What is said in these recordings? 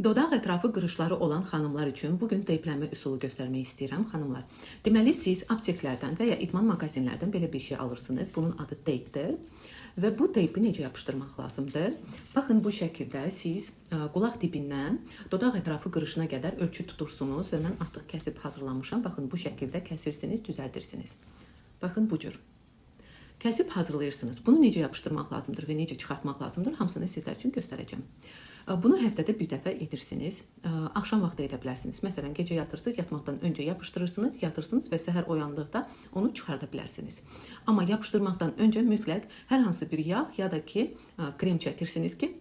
Dodaq ətrafı qırışları olan xanımlar üçün bugün teyplənmə üsulu göstərmək istəyirəm, xanımlar. Deməli, siz apteklərdən və ya idman mağazinlərdən belə bir şey alırsınız. Bunun adı teypdir və bu teypi necə yapışdırmaq lazımdır? Baxın, bu şəkildə siz qulaq dibindən dodaq ətrafı qırışına qədər ölçü tutursunuz və mən artıq kəsib hazırlamışam. Baxın, bu şəkildə kəsirsiniz, düzəldirsiniz. Baxın, bu cür. Kəsib hazırlayırsınız. Bunu necə yapışdırmaq lazımdır və necə çıxartmaq lazımdır, hamısını sizlər üçün göstərəcəm. Bunu həftədə bir dəfə edirsiniz. Axşam vaxtı edə bilərsiniz. Məsələn, gecə yatırsınız, yatmaqdan öncə yapışdırırsınız, yatırsınız və səhər oyandıqda onu çıxarda bilərsiniz. Amma yapışdırmaqdan öncə mütləq hər hansı bir yağ ya da ki, krem çəkirsiniz ki,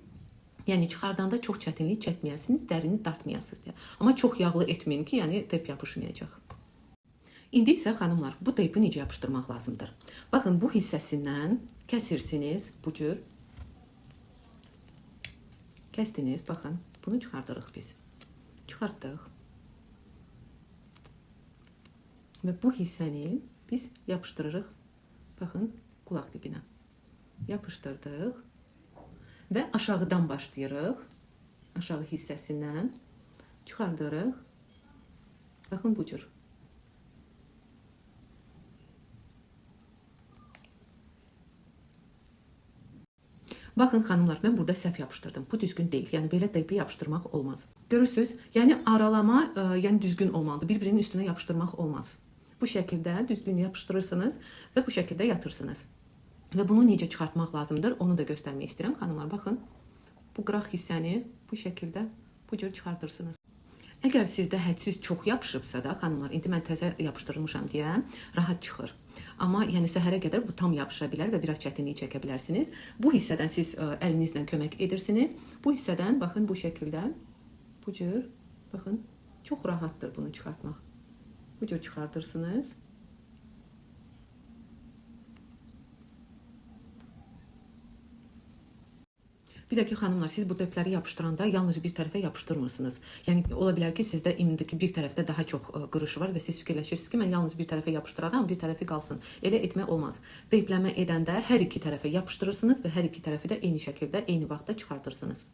yəni çıxardanda çox çətinlik çəkməyəsiniz, dərini dartmayasınız deyə. Amma çox yağlı etməyin ki, yəni teyp yapışmayacaq. İndi isə xanımlar, bu teypi necə yapışdırmaq lazımdır? Baxın, bu hissəsindən kəsirsiniz bu cür. Kəsdiniz, baxın, bunu çıxardırıq biz. Çıxartdıq. Və bu hissəni biz yapışdırırıq, baxın, qulaq dibinə. Yapışdırdıq və aşağıdan başlayırıq. Aşağı hissəsindən çıxardırıq. Baxın, bu cür. Baxın, xanımlar, mən burada səhv yapışdırdım. Bu düzgün deyil. Yəni, belə teypi yapışdırmaq olmaz. Görürsünüz? Yəni, aralama yəni düzgün olmalıdır. Bir-birinin üstünə yapışdırmaq olmaz. Bu şəkildə düzgün yapışdırırsınız və bu şəkildə yatırsınız. Və bunu necə çıxartmaq lazımdır, onu da göstərmək istəyirəm. Xanımlar, baxın, bu qıraq hissəni bu şəkildə bu cür çıxartırsınız. Əgər sizdə hədsiz çox yapışıbsa da, xanımlar, indi mən təzə yapışdırmışam deyə rahat çıxır. Amma yəni səhərə qədər bu tam yapışa bilər və biraz çətinlik çəkə bilərsiniz. Bu hissədən siz əlinizlə kömək edirsiniz. Bu hissədən, baxın, bu şəkildə, bu cür, baxın, çox rahatdır bunu çıxartmaq. Bu cür çıxartırsınız. Bir də ki, xanımlar, siz bu teypləri yapışdıranda yalnız bir tərəfə yapışdırmırsınız. Yəni, ola bilər ki, sizdə indiki bir tərəfdə daha çox qırış var və siz fikirləşirsiniz ki, mən yalnız bir tərəfə yapışdıraram, bir tərəfi qalsın. Elə etmək olmaz. Teypləmə edəndə hər iki tərəfə yapışdırırsınız və hər iki tərəfi də eyni şəkildə, eyni vaxtda çıxartırsınız.